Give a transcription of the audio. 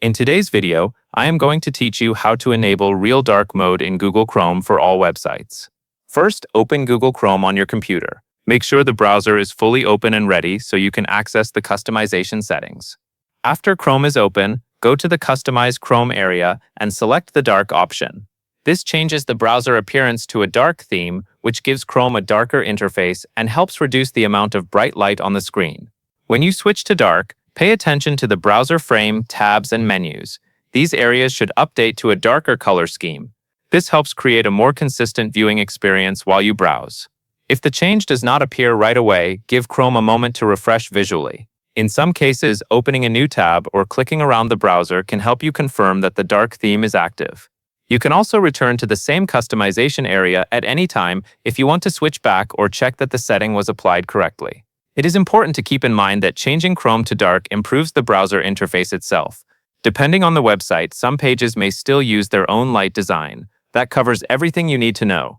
In today's video, I am going to teach you how to enable Real Dark mode in Google Chrome for all websites. First, open Google Chrome on your computer. Make sure the browser is fully open and ready so you can access the customization settings. After Chrome is open, go to the Customize Chrome area and select the Dark option. This changes the browser appearance to a dark theme, which gives Chrome a darker interface and helps reduce the amount of bright light on the screen. When you switch to dark, pay attention to the browser frame, tabs, and menus. These areas should update to a darker color scheme. This helps create a more consistent viewing experience while you browse. If the change does not appear right away, give Chrome a moment to refresh visually. In some cases, opening a new tab or clicking around the browser can help you confirm that the dark theme is active. You can also return to the same customization area at any time if you want to switch back or check that the setting was applied correctly. It is important to keep in mind that changing Chrome to dark improves the browser interface itself. Depending on the website, some pages may still use their own light design. That covers everything you need to know.